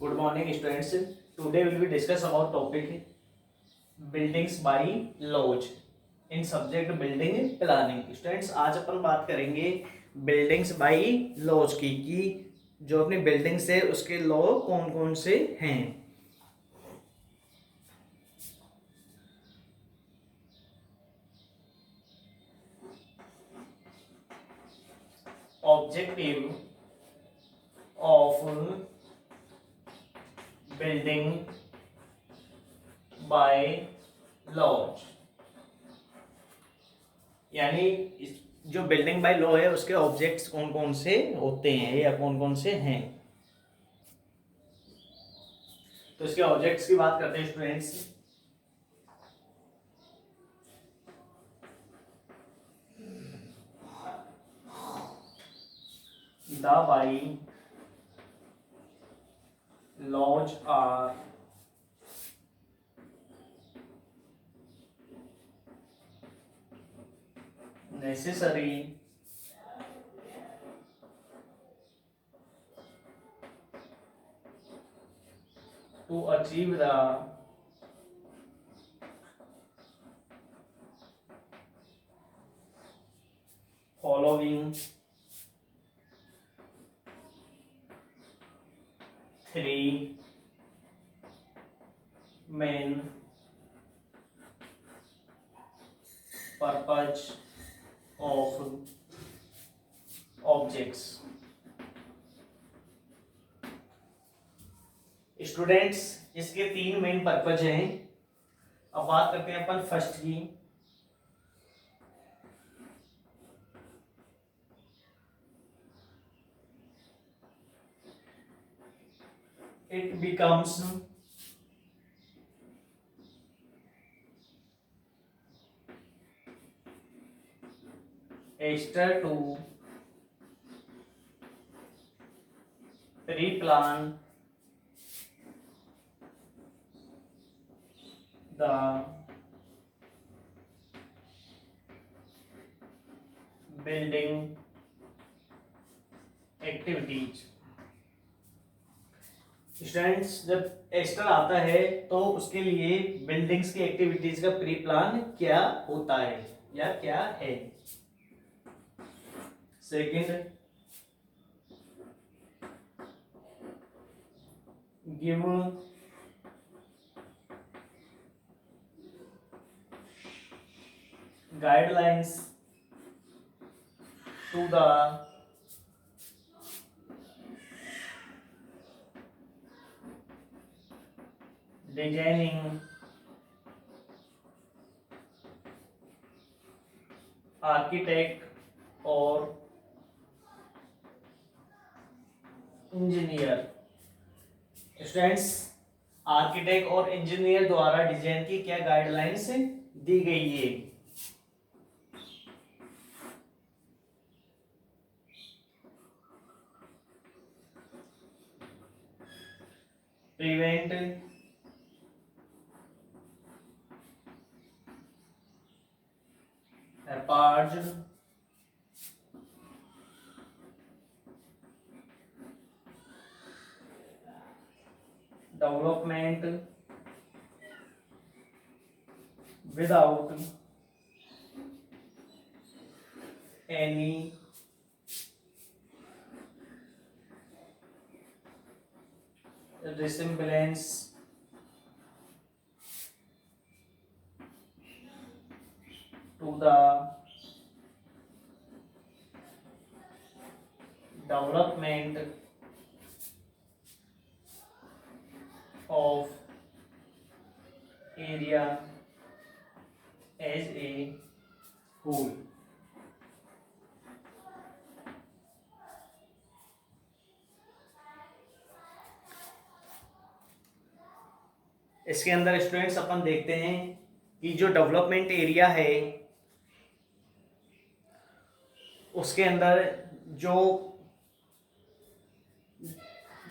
Good morning, students. Today we will discuss about topic buildings by laws in subject building planning. Students, आज अपन बात करेंगे buildings bye laws की कि जो अपनी बिल्डिंग्स है उसके लॉ कौन कौन से हैं. Objective of building by laws, यानी जो बिल्डिंग बाय लॉ है उसके ऑब्जेक्ट्स कौन कौन से होते हैं या कौन कौन से हैं. तो इसके ऑब्जेक्ट्स की बात करते हैं students. The by laws are necessary to achieve the following three main purpose of objects. Students, इसके तीन मेन पर्पज हैं. अब बात करते हैं अपन फर्स्ट की. It becomes easier to pre-plan the building activities. Students, जब एक्स्ट्रा आता है तो उसके लिए बिल्डिंग्स की एक्टिविटीज का प्री प्लान क्या होता है या क्या है. Second, give guidelines to the designing architect or engineer. Students, architect और इंजीनियर द्वारा डिजाइन की क्या गाइडलाइंस दी गई है. Prevent hazard, development without any resemblance to the development of area as a whole. इसके अंदर स्टूडेंट्स अपन देखते हैं कि जो डेवलपमेंट एरिया है उसके अंदर जो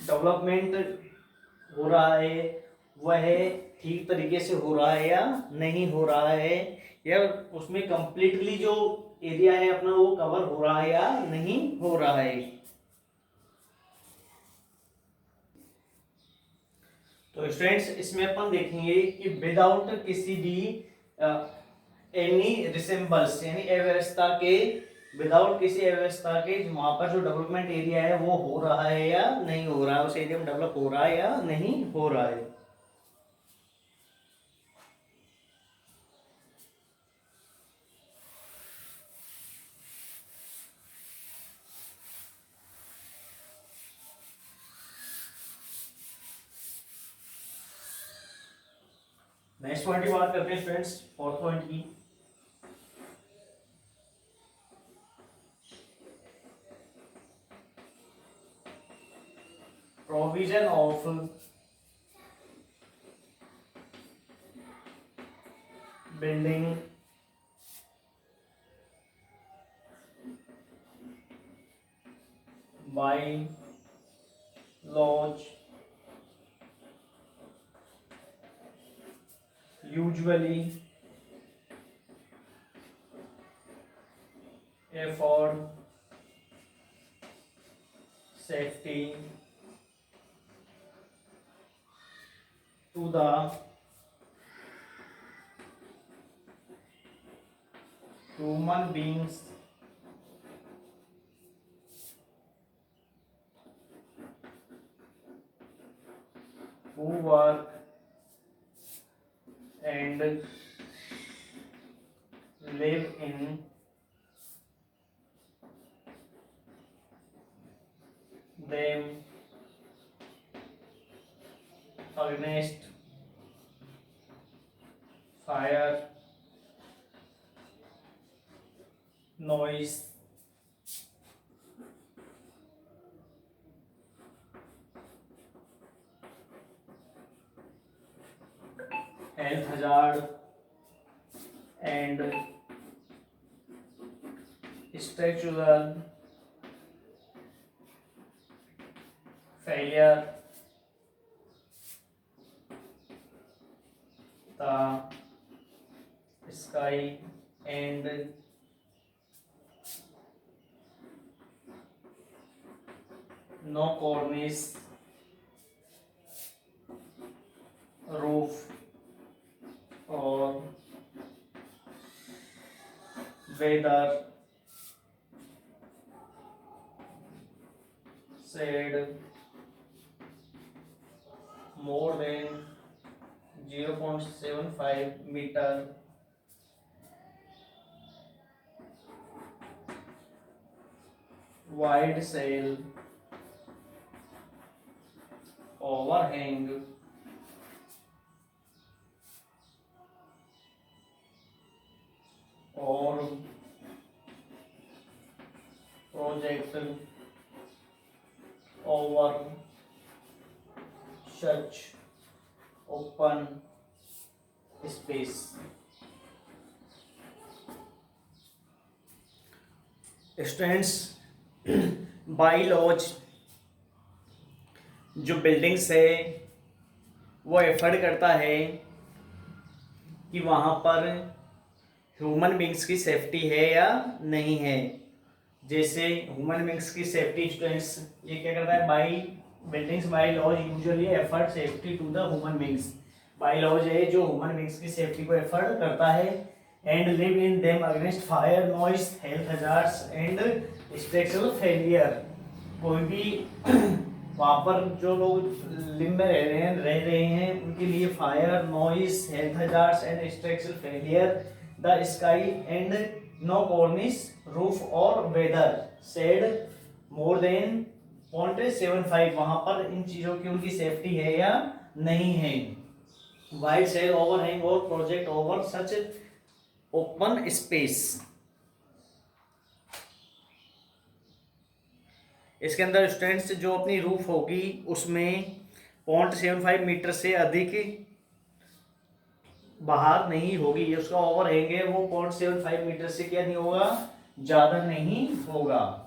डेवलपमेंट हो रहा है वह ठीक तरीके से हो रहा है या नहीं हो रहा है, या उसमें कंप्लीटली जो एरिया है अपना वो कवर हो रहा है या नहीं हो रहा है. तो स्टूडेंट्स इसमें अपन देखेंगे कि विदाउट किसी भी एनी रिसेम्बल्स यानी अव्यवस्था के, विदाउट किसी अव्यवस्था के वहां पर जो डेवलपमेंट एरिया है वो हो रहा है या नहीं हो रहा है, उस एरिया में डेवलप हो रहा है या नहीं हो रहा है। नेक्स्ट पॉइंट की बात करते हैं स्टूडेंट्स, फोर्थ पॉइंट की। Provision of building by laws usually afford safety to the human beings who work and live in them against fire, noise, health hazard and structural failure, the sky and no cornice, roof or weather said more than 0.75 meter wide sail overhang or project over such open space। Students by laws जो buildings है वो effort करता है कि वहाँ पर human beings की safety है या नहीं है। जैसे ह्यूमन बींग्स की सेफ्टी स्टूडेंट्स ये क्या करता है, by buildings by laws usually effort safety to the human beings. By laws है जो ह्यूमन बींग्स की सेफ्टी को एफर्ट करता है and live in them against fire, noise, health hazards and structural failure. कोई भी वहाँ पर जो लोग लिव में रह रहे हैं उनके लिए fire, noise, health hazards and structural failure, the sky and no cornice, roof और वेदर सेड मोर देन 0.75, वहां पर इन चीजों की उनकी सेफ्टी है या नहीं है। वाइड सेल ओवरहैंग और प्रोजेक्ट ओवर सच ओपन स्पेस। इसके अंदर स्टूडेंट्स जो अपनी रूफ होगी उसमें 0.75 मीटर से अधिक बाहर नहीं होगी, उसका ओवरहैंग है वो 0.75 मीटर से क्या नहीं होगा, ज्यादा नहीं होगा।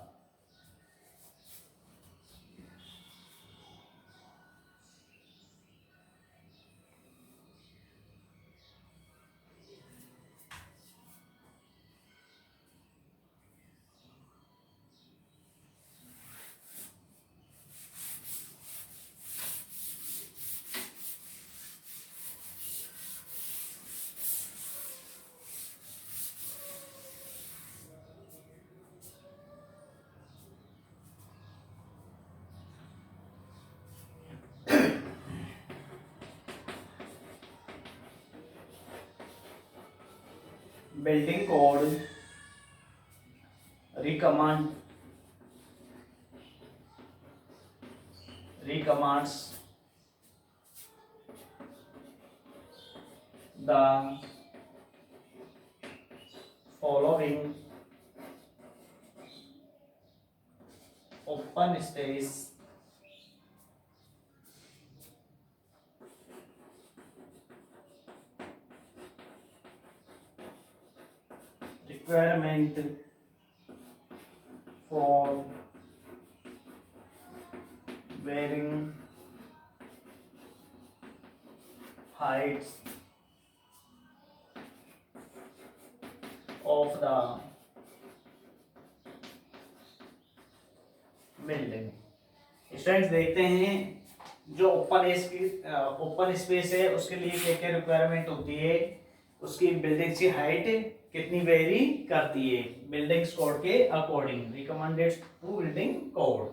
building code recommands the following open space requirement for varying heights of the building. Students देखते हैं जो ओपन स्पेस है उसके लिए क्या क्या रिक्वायरमेंट होती है, उसकी बिल्डिंग की हाइट कितनी वेरी करती है बिल्डिंग्स कोड के according, recommended to building code.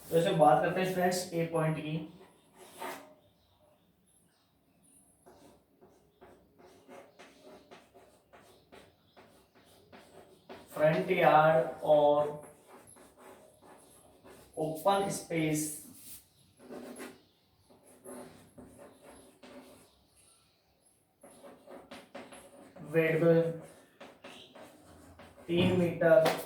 तो इसे बात करते हैं स्टूडेंट्स ए पॉइंट की। फ्रंट यार्ड और open space width 3 metre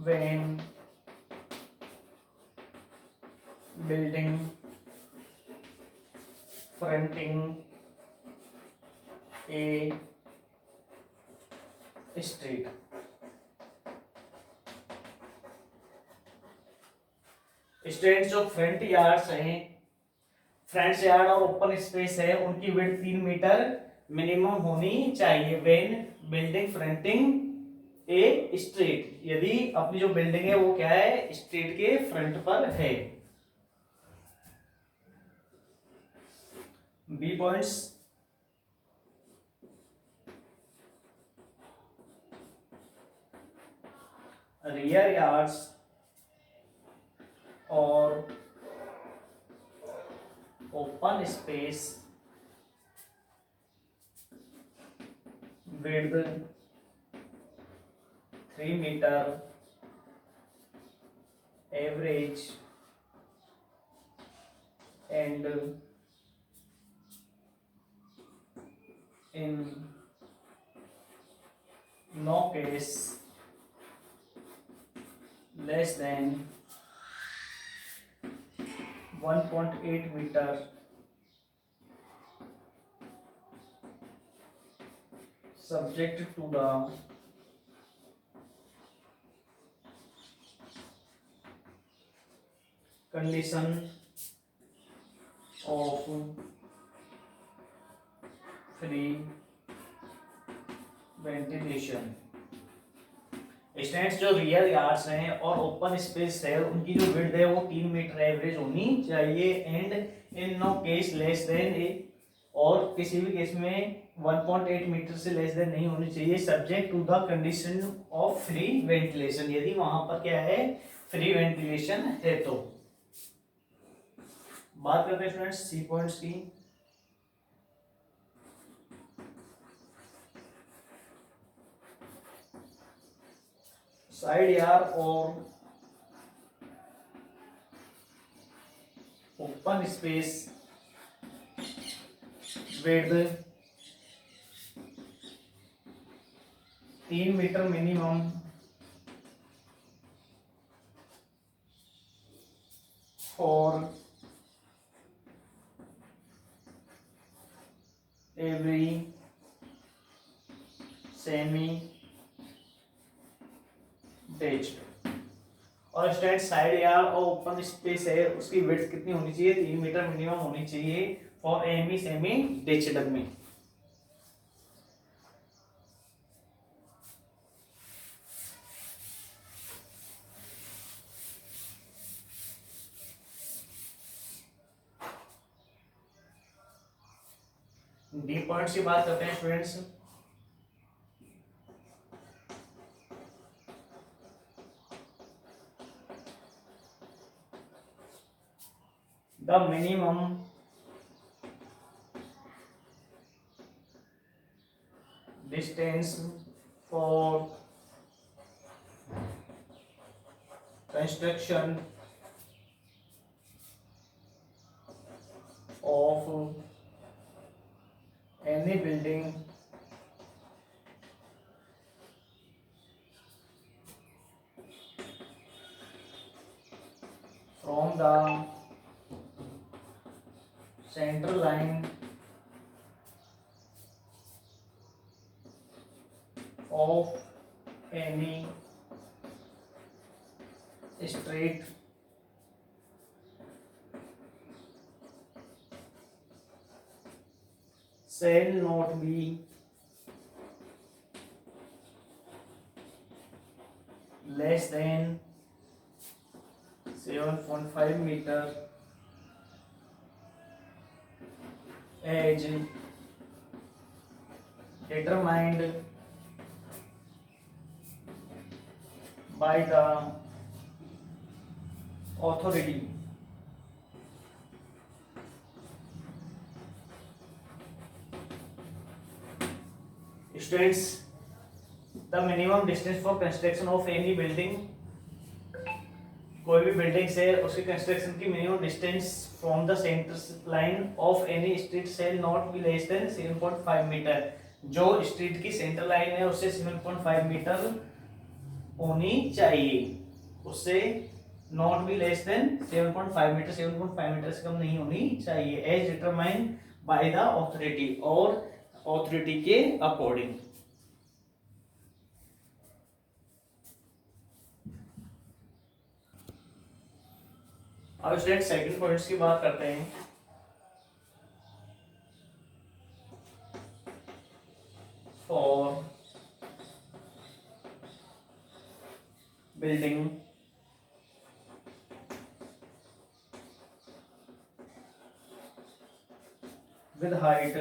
when building fronting a street। Street जो फ्रंट यार्ड्स हैं, फ्रंट यार्ड और ओपन स्पेस है, उनकी विड्थ 3 मीटर मिनिमम होनी चाहिए when building fronting a street, यदि अपनी जो बिल्डिंग है वो क्या है, स्ट्रीट के फ्रंट पर है। बी पॉइंट्स रियर यार्ड्स और open space width 3 metre average and in no case less than 1.8 meter subject to the condition of free ventilation. Stands जो रियर यार्ड्स हैं और ओपन स्पेस है, उनकी जो विड्थ है वो 3 मीटर एवरेज होनी चाहिए and in no case less than a, और किसी भी केस में 1.8 मीटर से लेस देन नहीं होनी चाहिए, subject to the condition of free ventilation, यदि वहां पर क्या है, फ्री वेंटिलेशन है। तो बात करते हैं स्टूडेंट्स सी पॉइंट्स की। साइड यार्ड और open space width 3 metre minimum for every semi detached. और स्टैंड साइड यार्ड और ओपन स्पेस है, उसकी विड्थ कितनी होनी चाहिए, 3 मीटर मिनिमम होनी चाहिए फॉर एमी सेमी डेच्ड में। डी पॉइंट्स की बात करते हैं students. The minimum distance for construction of any building from the center line of any street shall not be less than 7.5 meter as determined by the authority. Students, the minimum distance for construction of any building, कोई भी building से उसके construction की minimum distance from the centre line of any street shall not be less than 7.5 metre. जो street की centre line है उससे 7.5 metre होनी चाहिए, उससे not be less than 7.5 metre, 7.5 metre से कम नहीं होनी चाहिए, as determined by the authority, और ऑथोरिटी के अकॉर्डिंग। अब स्टूडेंट सेकंड पॉइंट्स की बात करते हैं। For building with height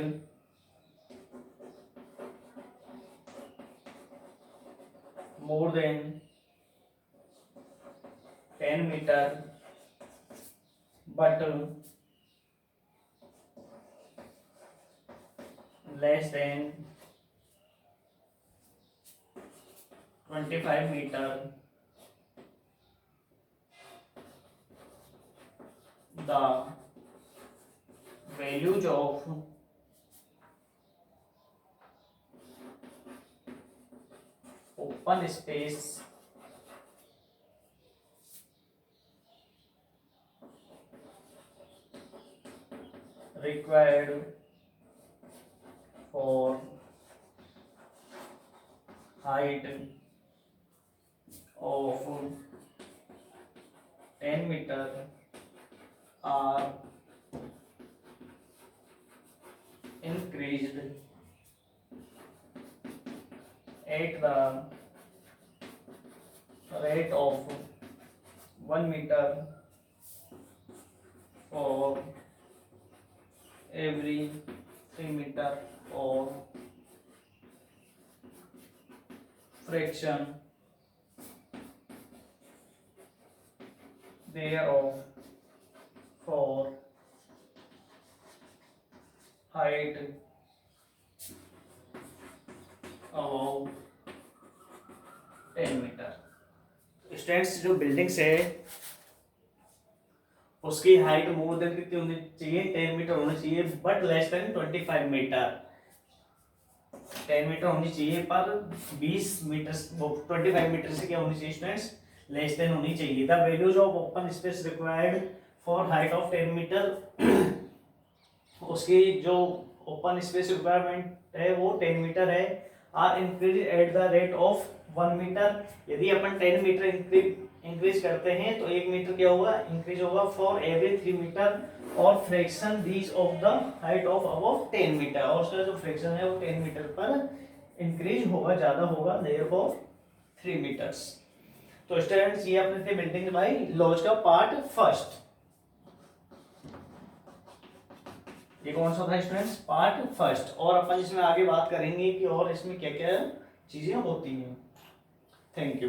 more than 10 meter but less than 25 meter, the values of open space required for height of 10 meter are increased at the rate of 1 meter for every 3 meter or fraction thereof for height above 10 metre. Students, जो buildings है उसकी height more than कितनी होनी चाहिए? 10 metre होनी चाहिए, but less than 25 metre. 10 metre होनी चाहिए पर 20 मीटर 25 मीटर से क्या होनी चाहिए स्टूडेंट्स? लेस देन होनी चाहिए। The values of open space required for height of 10 metre, उसकी जो ओपन स्पेस रिक्वायरमेंट है वो 10 मीटर है, are increase at the rate of 1 metre. यदि अपन 10 मीटर इंक्रीज करते हैं तो 1 मीटर क्या होगा? इंक्रीज होगा फॉर एवरी 3 मीटर, और fraction these of the height of above 10 metre, और उसका जो फ्रैक्शन है वो 10 मीटर पर इंक्रीज होगा, ज्यादा होगा, देयरफॉर 3 मीटर्स। तो स्टूडेंट्स, ये अपने थे बिल्डिंग बाय लॉज का पार्ट फर्स्ट। ये कौन सा था स्टूडेंट्स, पार्ट फर्स्ट। और अपन इसमें आगे बात करेंगे कि और इसमें क्या क्या चीजें होती हैं। Thank you.